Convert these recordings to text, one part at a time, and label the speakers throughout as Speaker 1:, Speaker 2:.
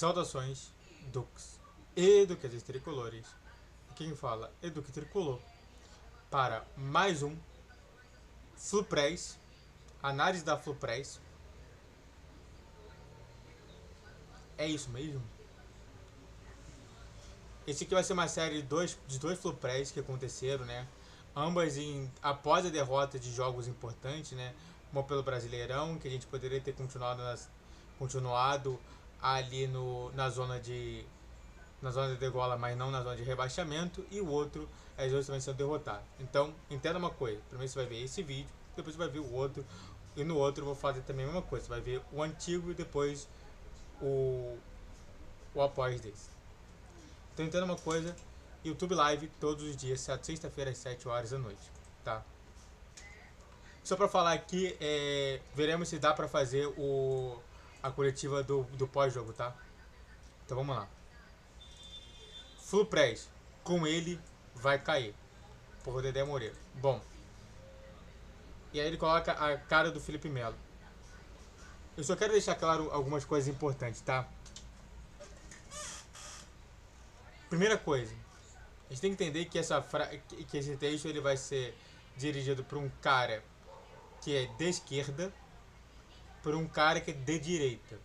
Speaker 1: Saudações, Dux e Duqueses Tricolores. Quem fala é Duque Tricolor para mais um Flupress, análise da Flupress. É isso mesmo? Esse aqui vai ser uma série de dois Flupress que aconteceram, né? Ambas após a derrota de jogos importantes, né? Como pelo Brasileirão, que a gente poderia ter continuado ali na zona de degola, mas não na zona de rebaixamento, e o outro é justamente sendo derrotado. Então, entenda uma coisa: primeiro você vai ver esse vídeo, depois você vai ver o outro, e no outro eu vou fazer também a mesma coisa. Você vai ver o antigo e depois o após desse. Então, entenda uma coisa: YouTube Live todos os dias, sexta-feira às 7 horas da noite, tá? Só pra falar aqui, veremos se dá pra fazer a coletiva do pós-jogo, tá? Então vamos lá. Flupress, com ele vai cair, por Dedé Moreira. Bom, e aí ele coloca a cara do Felipe Melo. Eu só quero deixar claro algumas coisas importantes, tá? Primeira coisa, a gente tem que entender que que esse texto ele vai ser dirigido por um cara que é de esquerda, por um cara que é de direita.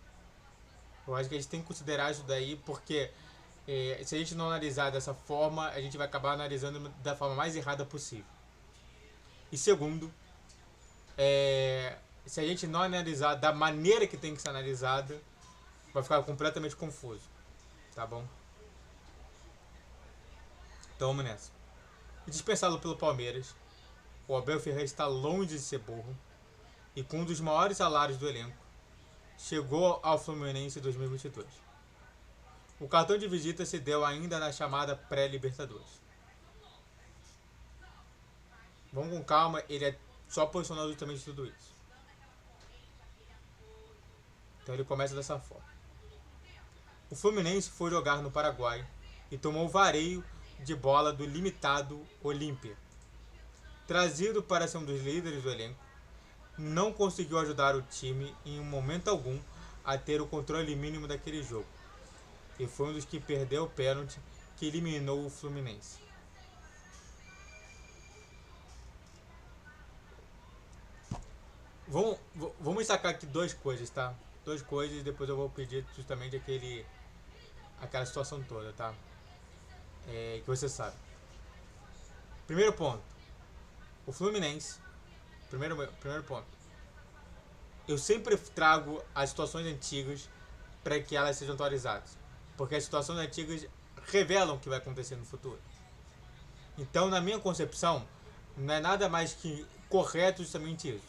Speaker 1: Eu acho que a gente tem que considerar isso daí, porque se a gente não analisar dessa forma, a gente vai acabar analisando da forma mais errada possível. E segundo, se a gente não analisar da maneira que tem que ser analisada, vai ficar completamente confuso, tá bom? Então vamos nessa. Dispensado pelo Palmeiras, o Abel Ferreira está longe de ser burro e com um dos maiores salários do elenco, chegou ao Fluminense em 2022. O cartão de visita se deu ainda na chamada pré-Libertadores. Vamos com calma, ele é só posicionado justamente tudo isso. Então ele começa dessa forma. O Fluminense foi jogar no Paraguai e tomou o vareio de bola do limitado Olímpia. Trazido para ser um dos líderes do elenco, não conseguiu ajudar o time em um momento algum a ter o controle mínimo daquele jogo. E foi um dos que perdeu o pênalti que eliminou o Fluminense. Vamos sacar aqui duas coisas, tá? Duas coisas e depois eu vou pedir justamente aquela situação toda, tá? Que você sabe. Primeiro ponto. O Fluminense. Primeiro ponto. Eu sempre trago as situações antigas para que elas sejam atualizadas. Porque as situações antigas revelam o que vai acontecer no futuro. Então, na minha concepção, não é nada mais que correto justamente isso.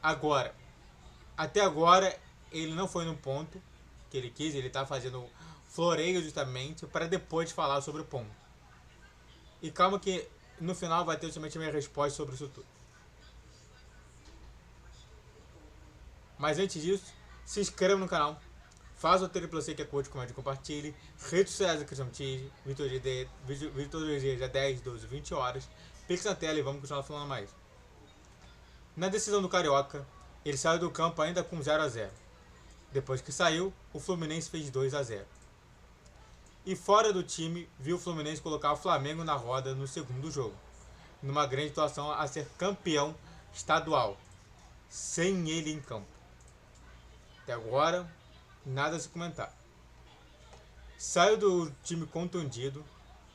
Speaker 1: Agora, até agora, ele não foi no ponto que ele quis, ele está fazendo floreio justamente para depois falar sobre o ponto. E calma que no final vai ter justamente a minha resposta sobre isso tudo. Mas antes disso, se inscreva no canal, faça o triplo C que é curte, comente e compartilhe. Redes sociais da Cristiano Tige, vídeo todos os dias, 10, 12, 20 horas. Pix na tela e vamos continuar falando mais. Na decisão do Carioca, ele saiu do campo ainda com 0-0. Depois que saiu, o Fluminense fez 2-0. E fora do time, viu o Fluminense colocar o Flamengo na roda no segundo jogo, numa grande situação a ser campeão estadual, sem ele em campo. Até agora, nada a se comentar. Saiu do time contundido,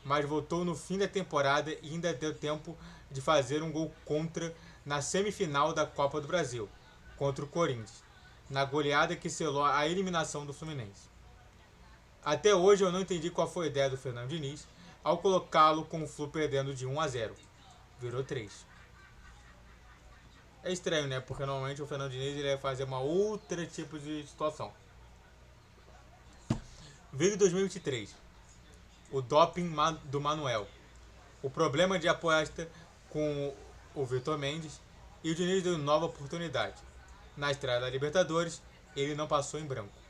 Speaker 1: mas voltou no fim da temporada e ainda deu tempo de fazer um gol contra na semifinal da Copa do Brasil, contra o Corinthians, na goleada que selou a eliminação do Fluminense. Até hoje eu não entendi qual foi a ideia do Fernando Diniz ao colocá-lo com o Flu perdendo de 1-0. Virou 3. É estranho, né? Porque normalmente o Fernando Diniz ele vai fazer uma outra tipo de situação. Veio 2023. O doping do Manuel. O problema de aposta com o Vitor Mendes e o Diniz deu nova oportunidade. Na estreia da Libertadores, ele não passou em branco.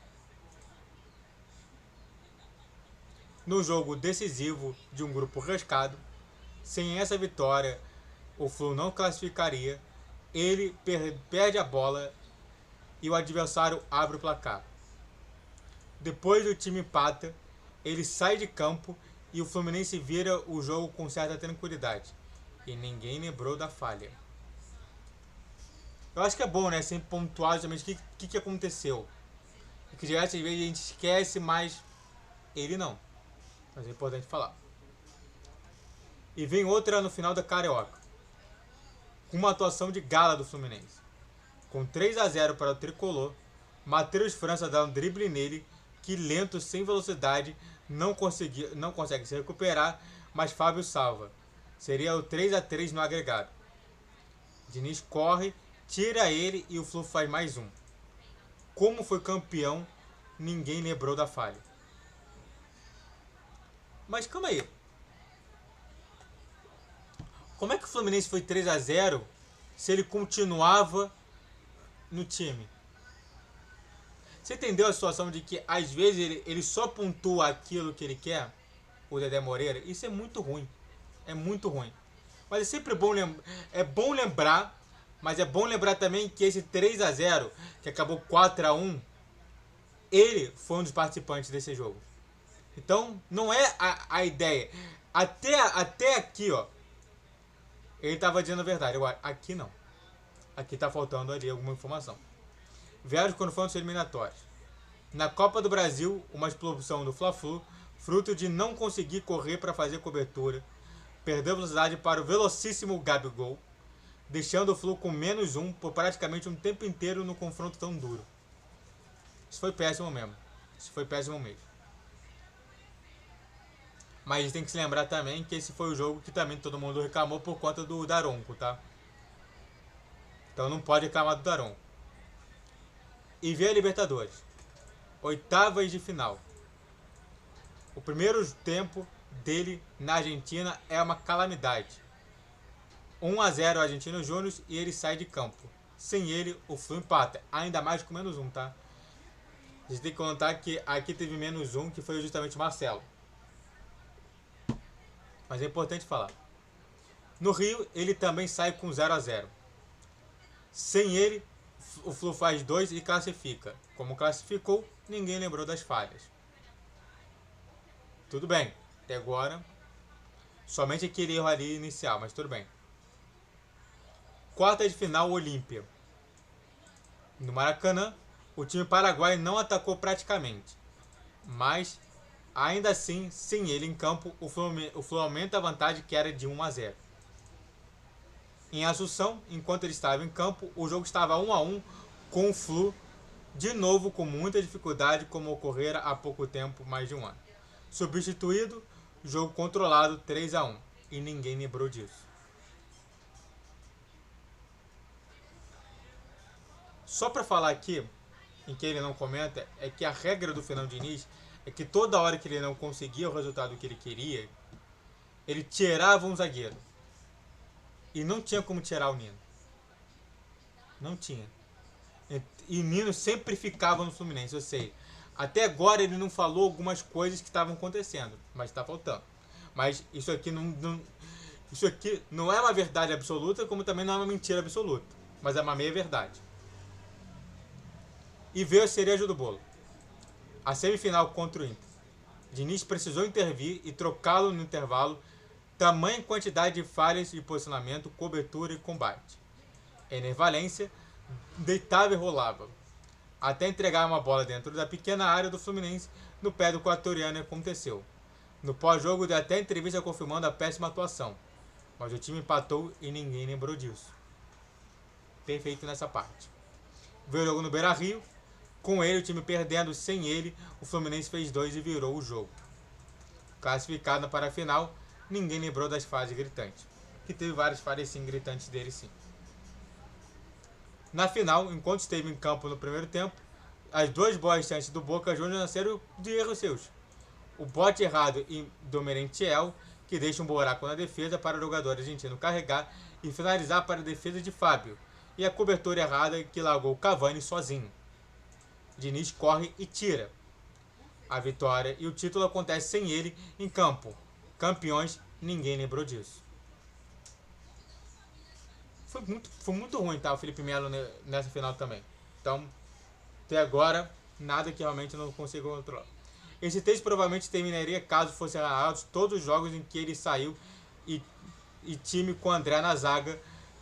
Speaker 1: No jogo decisivo de um grupo rascado, sem essa vitória, o Flu não classificaria, ele perde a bola e o adversário abre o placar. Depois do time empata, ele sai de campo e o Fluminense vira o jogo com certa tranquilidade. E ninguém lembrou da falha. Eu acho que é bom, né? Sempre pontuar justamente o que aconteceu. Porque diversas vezes a gente esquece, mas ele não. Mas é importante falar. E vem outra no final da Carioca. Com uma atuação de gala do Fluminense. Com 3-0 para o Tricolor, Matheus França dá um drible nele, que lento, sem velocidade, não consegue se recuperar, mas Fábio salva. Seria o 3-3 no agregado. Diniz corre, tira ele e o Flu faz mais um. Como foi campeão, ninguém lembrou da falha. Mas calma aí. Como é que o Fluminense foi 3-0 se ele continuava no time? Você entendeu a situação de que às vezes ele só pontua aquilo que ele quer? O Dedé Moreira? Isso é muito ruim. É muito ruim. Mas é sempre bom lembrar, mas é bom lembrar também que esse 3-0, que acabou 4-1, ele foi um dos participantes desse jogo. Então, não é a ideia. Até aqui, ó, ele estava dizendo a verdade. Aqui não. Aqui tá faltando ali alguma informação. Vieram confrontos eliminatórios. Na Copa do Brasil, uma explosão do Fla-Flu, fruto de não conseguir correr para fazer cobertura, perdeu velocidade para o velocíssimo Gabigol, deixando o Flu com -1 por praticamente um tempo inteiro no confronto tão duro. Isso foi péssimo mesmo. Mas tem que se lembrar também que esse foi o jogo que também todo mundo reclamou por conta do Daronco, tá? Então não pode reclamar do Daronco. E vê a Libertadores. Oitavas de final. O primeiro tempo dele na Argentina é uma calamidade. 1-0 Argentinos Júnior e ele sai de campo. Sem ele, o Flu empata. Ainda mais com -1, tá? A gente tem que contar que aqui teve -1, que foi justamente o Marcelo. Mas é importante falar. No Rio, ele também sai com 0-0. Sem ele, o Flu faz 2 e classifica. Como classificou, ninguém lembrou das falhas. Tudo bem. Até agora, somente aquele erro ali inicial, mas tudo bem. Quarta de final, Olímpia. No Maracanã, o time paraguaio não atacou praticamente. Mas, ainda assim, sem ele em campo, o Flu aumenta a vantagem, que era de 1-0. Em Assunção, enquanto ele estava em campo, o jogo estava 1-1 com o Flu, de novo com muita dificuldade, como ocorrera há pouco tempo, mais de um ano. Substituído, jogo controlado 3-1, e ninguém lembrou disso. Só para falar aqui, em que ele não comenta, é que a regra do Fernando Diniz é que toda hora que ele não conseguia o resultado que ele queria, ele tirava um zagueiro. E não tinha como tirar o Nino. Não tinha. E o Nino sempre ficava no Fluminense, eu sei. Até agora ele não falou algumas coisas que estavam acontecendo, mas está faltando. Mas isso aqui não é uma verdade absoluta, como também não é uma mentira absoluta. Mas é uma meia verdade. E veio a cereja do bolo. A semifinal contra o Inter. Diniz precisou intervir e trocá-lo no intervalo. Tamanha quantidade de falhas de posicionamento, cobertura e combate. Ener Valencia deitava e rolava, até entregar uma bola dentro da pequena área do Fluminense no pé do equatoriano, e aconteceu. No pós-jogo deu até entrevista confirmando a péssima atuação, mas o time empatou e ninguém lembrou disso. Perfeito nessa parte. Veio o jogo no Beira-Rio, com ele o time perdendo, sem ele o Fluminense fez 2 e virou o jogo. Classificado para a final, ninguém lembrou das falhas gritantes, que teve várias falhas sim gritantes dele sim. Na final, enquanto esteve em campo no primeiro tempo, as duas boas chances do Boca Juniors nasceram de erros seus. O bote errado do Merentiel, que deixa um buraco na defesa para o jogador argentino carregar e finalizar para a defesa de Fábio, e a cobertura errada que largou Cavani sozinho. Diniz corre e tira. A vitória e o título acontecem sem ele em campo. Campeões, ninguém lembrou disso. Foi muito ruim, tá? O Felipe Melo nessa final também. Então, até agora, nada que realmente não consiga controlar. Esse texto provavelmente terminaria caso fossem analisados todos os jogos em que ele saiu e time com André na zaga,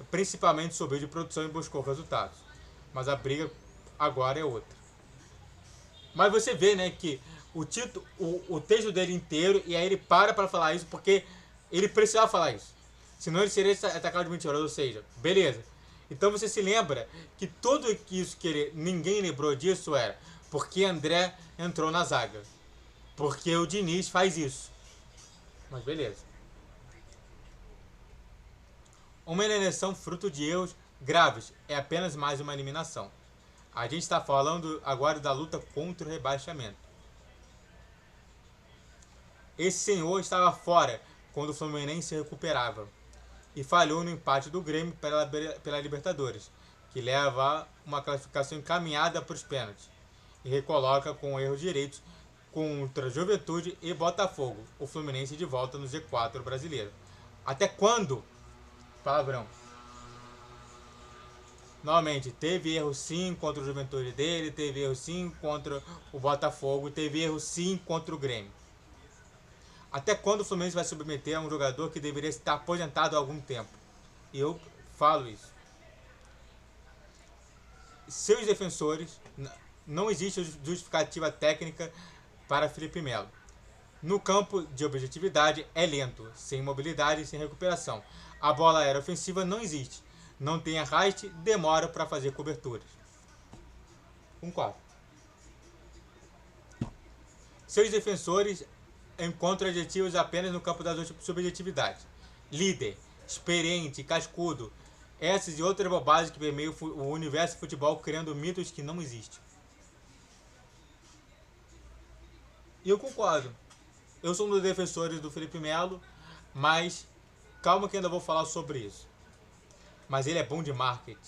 Speaker 1: principalmente subiu de produção e buscou resultados. Mas a briga agora é outra. Mas você vê, né, que o texto dele inteiro, e aí ele para falar isso porque ele precisava falar isso. Senão ele seria atacado de mentiroso, ou seja, beleza. Então você se lembra que tudo isso que ninguém lembrou disso era porque André entrou na zaga. Porque o Diniz faz isso. Mas beleza. Uma eliminação fruto de erros graves é apenas mais uma eliminação. A gente está falando agora da luta contra o rebaixamento. Esse senhor estava fora quando o Fluminense se recuperava e falhou no empate do Grêmio pela Libertadores, que leva uma classificação encaminhada para os pênaltis e recoloca com erros direitos contra Juventude e Botafogo, o Fluminense de volta no Z4 brasileiro. Até quando? Palavrão. Novamente, teve erro sim contra o Juventude dele, teve erro sim contra o Botafogo, teve erro sim contra o Grêmio. Até quando o Fluminense vai submeter a um jogador que deveria estar aposentado há algum tempo? E eu falo isso. Seus defensores, não existe justificativa técnica para Felipe Melo. No campo de objetividade é lento, sem mobilidade e sem recuperação. A bola aérea ofensiva não existe. Não tem arraste, demora para fazer coberturas. 4. Seus defensores encontram adjetivos apenas no campo da subjetividade. Líder, experiente, cascudo. Essas e outras bobagens que permeiam o universo do futebol criando mitos que não existem. E eu concordo. Eu sou um dos defensores do Felipe Melo, mas calma que ainda vou falar sobre isso. Mas ele é bom de marketing.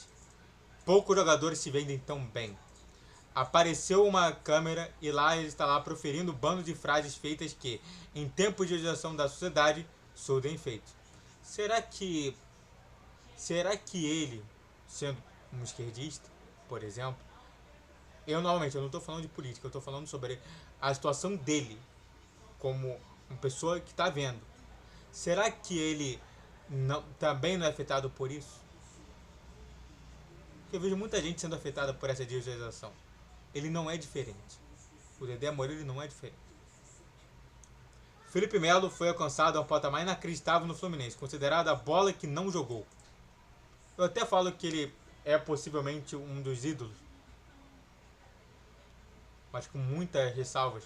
Speaker 1: Poucos jogadores se vendem tão bem. Apareceu uma câmera e lá ele está lá proferindo um bando de frases feitas que, em tempos de agitação da sociedade, surtem efeitos. Será que ele, sendo um esquerdista, por exemplo, eu não estou falando de política, eu estou falando sobre a situação dele como uma pessoa que está vendo. Será que ele também não é afetado por isso? Porque eu vejo muita gente sendo afetada por essa digitalização. Ele não é diferente. O Dedé Moreira ele não é diferente. Felipe Melo foi alcançado a um patamar inacreditável no Fluminense, considerado a bola que não jogou. Eu até falo que ele é possivelmente um dos ídolos, mas com muitas ressalvas.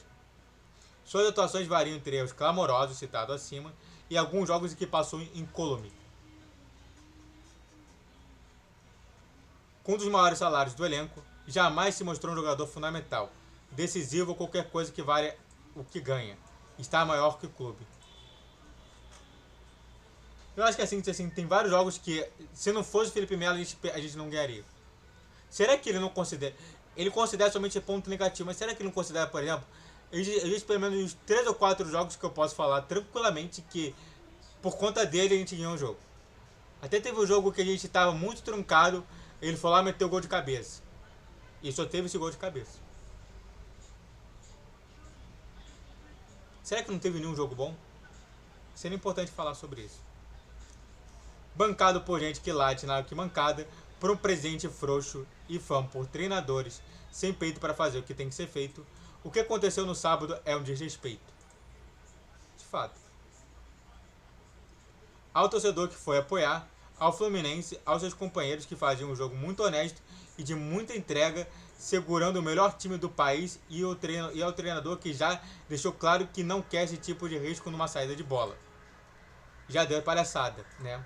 Speaker 1: Suas atuações variam entre os clamorosos citados acima e alguns jogos em que passou incólume. Com um dos maiores salários do elenco, jamais se mostrou um jogador fundamental, decisivo ou qualquer coisa que vale o que ganha. Está maior que o clube. Eu acho que assim, tem vários jogos que, se não fosse o Felipe Melo, a gente não ganharia. Será que ele não considera... Ele considera somente ponto negativo, mas será que ele não considera, por exemplo, existe pelo menos uns 3 ou 4 jogos que eu posso falar tranquilamente que, por conta dele, a gente ganhou um jogo. Até teve um jogo que a gente estava muito truncado, ele foi lá e meteu o gol de cabeça. E só teve esse gol de cabeça. Será que não teve nenhum jogo bom? Seria importante falar sobre isso. Bancado por gente que late na arquibancada, por um presidente frouxo e fã por treinadores sem peito para fazer o que tem que ser feito, o que aconteceu no sábado é um desrespeito. De fato. Ao torcedor que foi apoiar, ao Fluminense, aos seus companheiros que faziam um jogo muito honesto e de muita entrega, segurando o melhor time do país e ao treinador que já deixou claro que não quer esse tipo de risco numa saída de bola. Já deu palhaçada, né?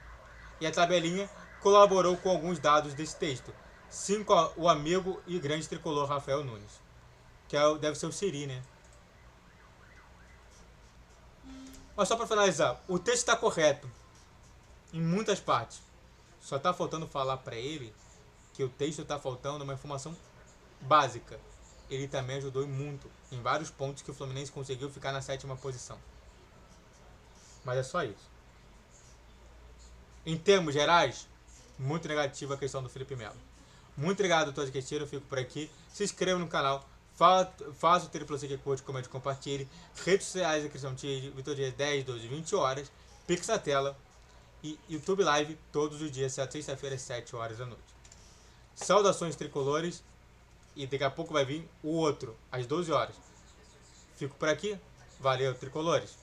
Speaker 1: E a tabelinha colaborou com alguns dados desse texto. 5 o amigo e grande tricolor Rafael Nunes. Que deve ser o Siri, né? Mas só para finalizar, o texto está correto em muitas partes. Só está faltando falar para ele que o texto está faltando uma informação básica. Ele também ajudou muito em vários pontos que o Fluminense conseguiu ficar na 7ª posição. Mas é só isso. Em termos gerais, muito negativa a questão do Felipe Melo. Muito obrigado a todos que assistiram, eu fico por aqui. Se inscreva no canal, Faz o Triplo C que curte, comente, compartilhe. Redes sociais da Cristão Tige, Vitor Dias, 10, 12, 20 horas. Pix na tela. E YouTube Live todos os dias, sexta-feira, às 7 horas da noite. Saudações tricolores. E daqui a pouco vai vir o outro, às 12 horas. Fico por aqui. Valeu, tricolores.